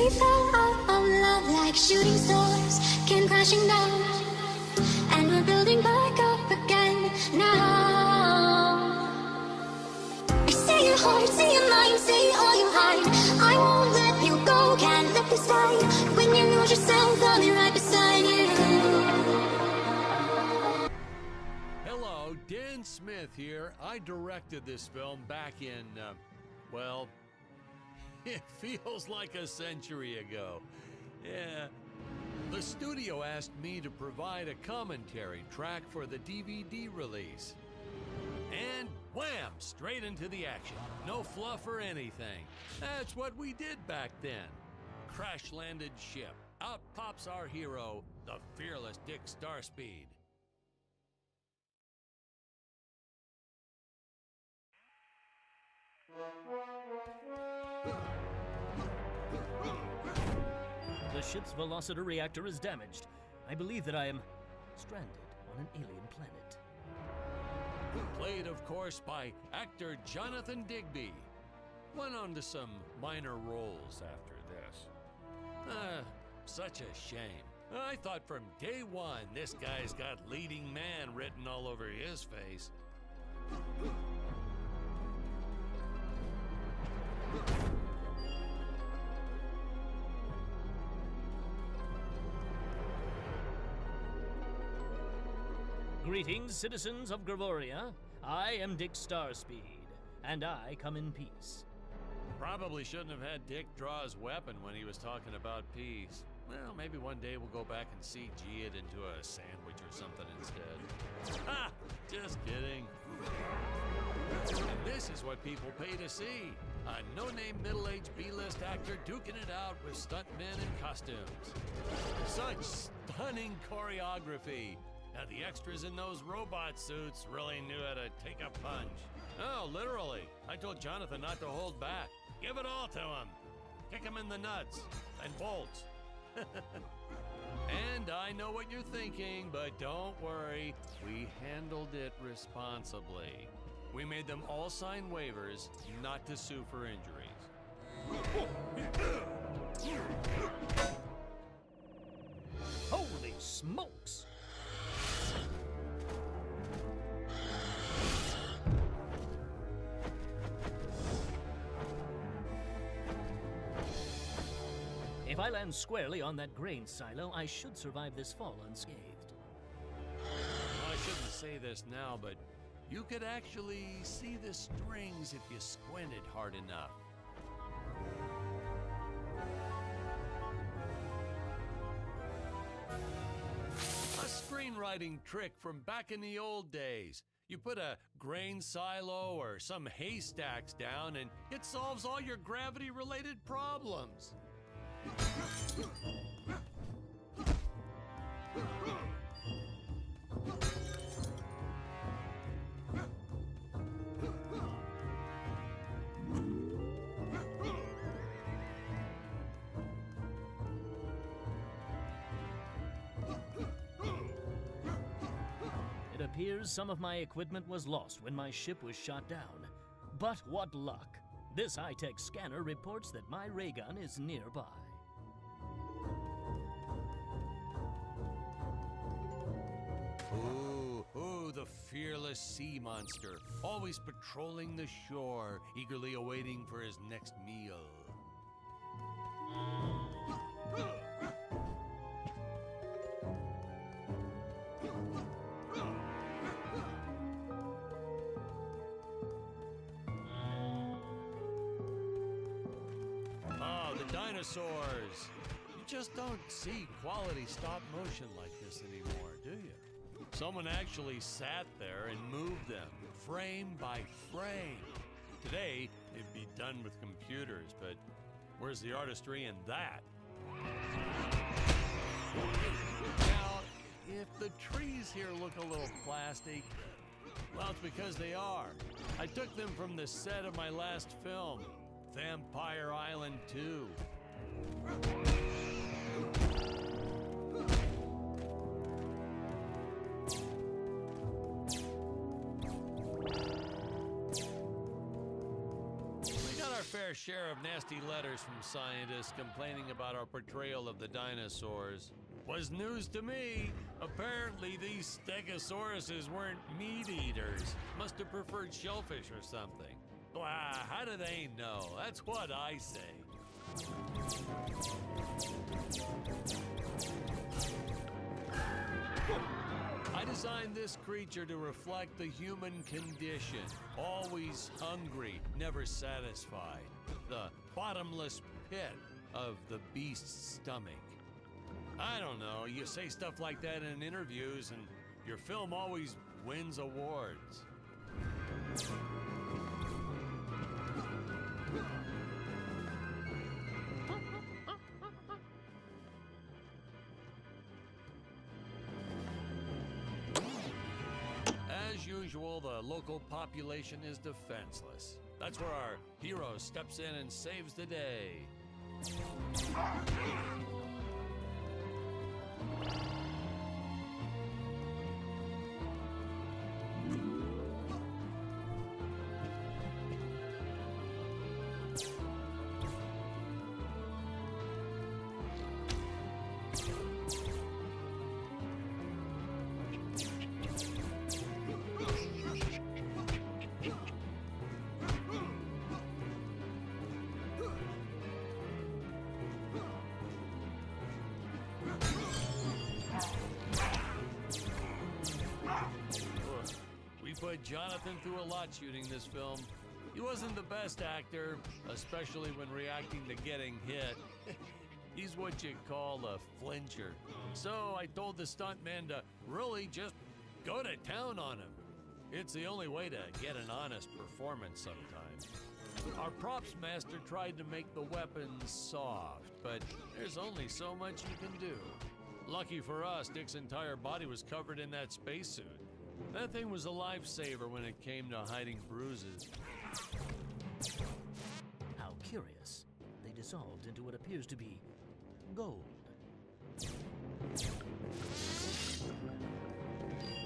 We fell out of love like shooting stars came crashing down, and we're building back up again now. I see your heart, see your mind, see all you hide. I won't let you go, can't let this fight. When you lose yourself, I'll be right beside you. Hello, Dan Smith here. I directed this film back in, well, it feels like a century ago. Yeah. The studio asked me to provide a commentary track for the DVD release. And wham! Straight into the action. No fluff or anything. That's what we did back then. Crash-landed ship. Out pops our hero, the fearless Dick Starspeed. The ship's velociter reactor is damaged. I believe that I am stranded on an alien planet. Played, of course, by actor Jonathan Digby. Went on to some minor roles after this. Such a shame. I thought from day one this guy's got leading man written all over his face. Greetings, citizens of Gravoria. I am Dick Starspeed, and I come in peace. Probably shouldn't have had Dick draw his weapon when he was talking about peace. Well, maybe one day we'll go back and CG it into a sandwich or something instead. Ha! Just kidding. And this is what people pay to see. A no-name middle-aged B-list actor duking it out with stuntmen in costumes. Such stunning choreography. Now, the extras in those robot suits really knew how to take a punch. Oh, literally. I told Jonathan not to hold back. Give it all to him. Kick him in the nuts and bolts. And I know what you're thinking, but don't worry. We handled it responsibly. We made them all sign waivers not to sue for injuries. Holy smokes! If I land squarely on that grain silo, I should survive this fall unscathed. Well, I shouldn't say this now, but you could actually see the strings if you squinted hard enough. A screenwriting trick from back in the old days. You put a grain silo or some haystacks down and it solves all your gravity-related problems. It appears some of my equipment was lost when my ship was shot down. But what luck! This high-tech scanner reports that my ray gun is nearby. Ooh, the fearless sea monster, always patrolling the shore, eagerly awaiting for his next meal. Oh, the dinosaurs! You just don't see quality stop motion like this anymore, do you? Someone actually sat there and moved them, frame by frame. Today, it'd be done with computers, but where's the artistry in that? Now, if the trees here look a little plastic, well, it's because they are. I took them from the set of my last film, Vampire Island 2. fair share of nasty letters from scientists complaining about our portrayal of the dinosaurs. Was news to me. Apparently, these stegosauruses weren't meat eaters. Must have preferred shellfish or something. Wow, how do they know? That's what I say. I designed this creature to reflect the human condition. Always hungry, never satisfied. The bottomless pit of the beast's stomach. I don't know, you say stuff like that in interviews and your film always wins awards. As usual, the local population is defenseless. That's where our hero steps in and saves the day. Put Jonathan through a lot shooting this film. He wasn't the best actor, especially when reacting to getting hit. He's what you call a flincher. So I told the stuntman to really just go to town on him. It's the only way to get an honest performance sometimes. Our props master tried to make the weapons soft, but there's only so much you can do. Lucky for us, Dick's entire body was covered in that spacesuit. That thing was a lifesaver when it came to hiding bruises. How curious. They dissolved into what appears to be gold.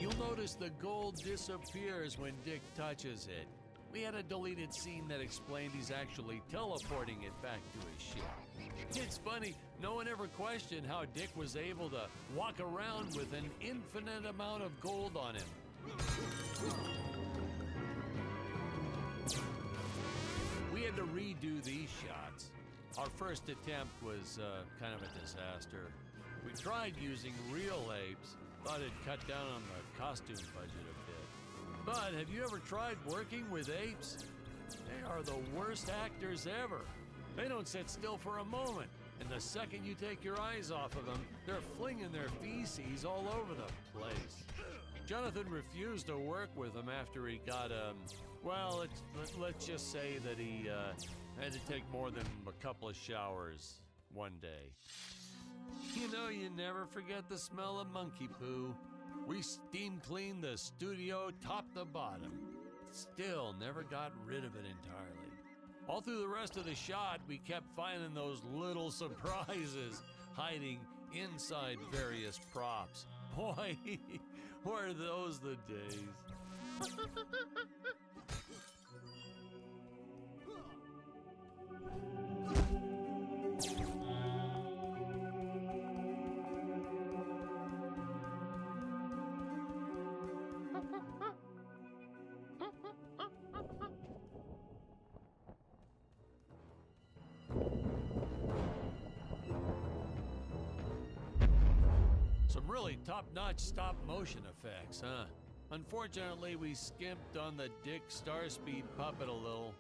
You'll notice the gold disappears when Dick touches it. We had a deleted scene that explained he's actually teleporting it back to his ship. It's funny, no one ever questioned how Dick was able to walk around with an infinite amount of gold on him. We had to redo these shots. Our first attempt was kind of a disaster. We tried using real apes, thought it'd cut down on the costume budget a bit. But have you ever tried working with apes? They are the worst actors ever. They don't sit still for a moment, and the second you take your eyes off of them, they're flinging their feces all over the place. Jonathan refused to work with them after he got, well, let's just say that he had to take more than a couple of showers one day. You know, you never forget the smell of monkey poo. We steam cleaned the studio top to bottom. Still never got rid of it entirely. All through the rest of the shot, we kept finding those little surprises hiding inside various props. Boy, were those the days. Some really top-notch stop-motion effects, huh? Unfortunately, we skimped on the Dick Starspeed puppet a little.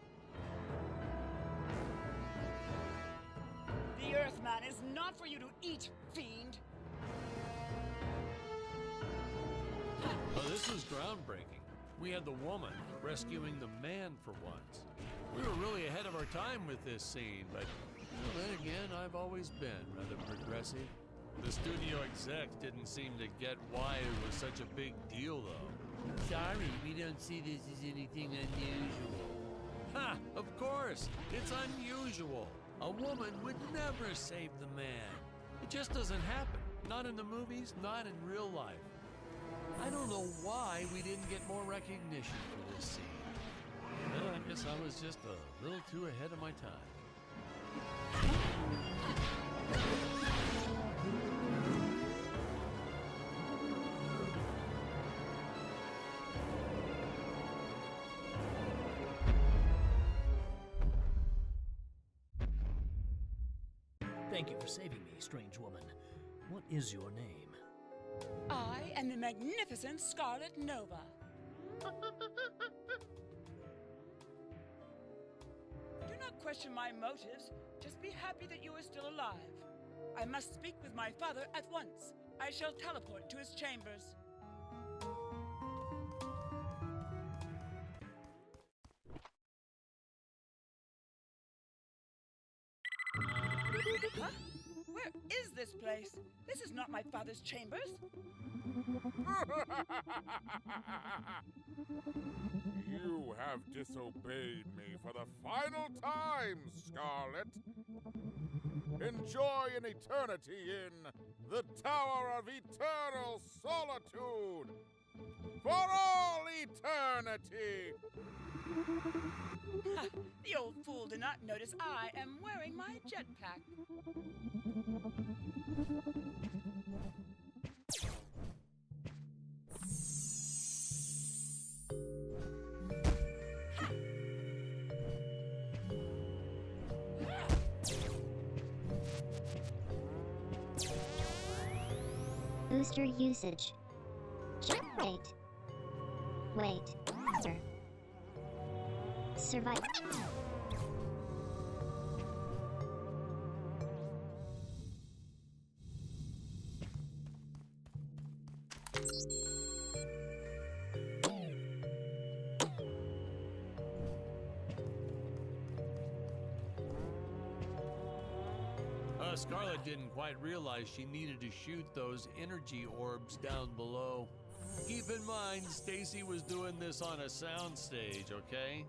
The Earthman is not for you to eat, fiend! Oh, this was groundbreaking. We had the woman rescuing the man for once. We were really ahead of our time with this scene, but then again, I've always been rather progressive. The studio execs didn't seem to get why it was such a big deal, though. Sorry, we don't see this as anything unusual. Ha! Of course! It's unusual! A woman would never save the man. It just doesn't happen. Not in the movies, not in real life. I don't know why we didn't get more recognition for this scene. Well, I guess I was just a little too ahead of my time. Thank you for saving me, strange woman. What is your name? I am the magnificent Scarlet Nova. Do not question my motives. Just be happy that you are still alive. I must speak with my father at once. I shall teleport to his chambers. Huh? Where is this place? This is not my father's chambers. You have disobeyed me for the final time, Scarlet. Enjoy an eternity in the Tower of Eternal Solitude for all eternity. Ha, the old fool did not notice I am wearing my jetpack. Booster usage. Wait. Wait. Survive. Scarlet didn't quite realize she needed to shoot those energy orbs down below. Keep in mind, Stacy was doing this on a soundstage, okay?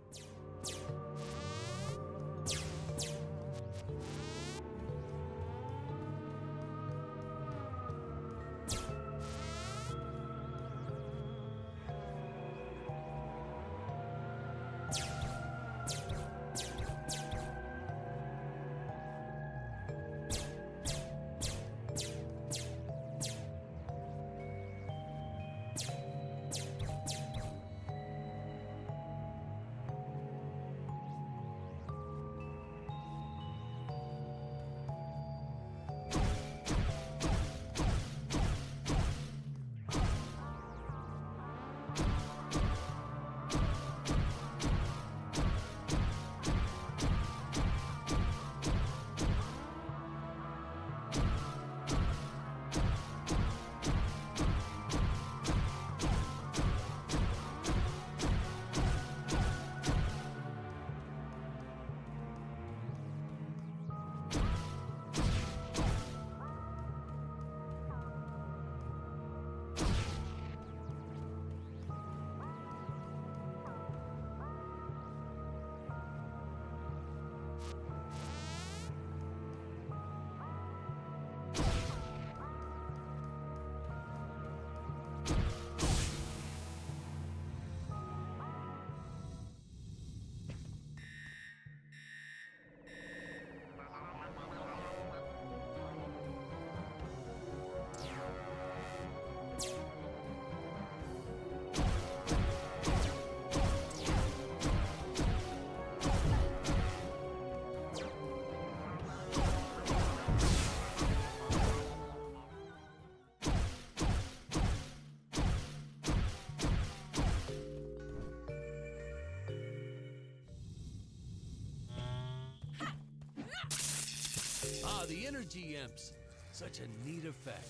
The energy imps. Such a neat effect.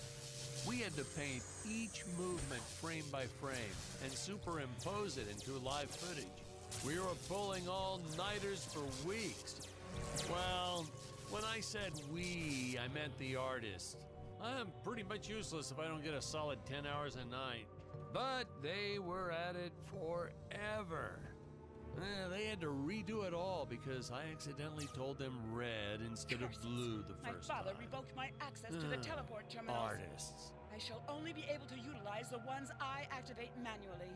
We had to paint each movement frame by frame and superimpose it into live footage. We were pulling all-nighters for weeks. Well, when I said we, I meant the artists. I'm pretty much useless if I don't get a solid 10 hours a night. But they were at it forever. They had to redo it all because I accidentally told them red instead of blue the first time. My father revoked my access to the teleport terminals. Artists. I shall only be able to utilize the ones I activate manually.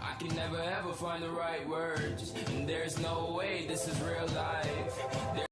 I can never ever find the right words, and there's no way this is real life.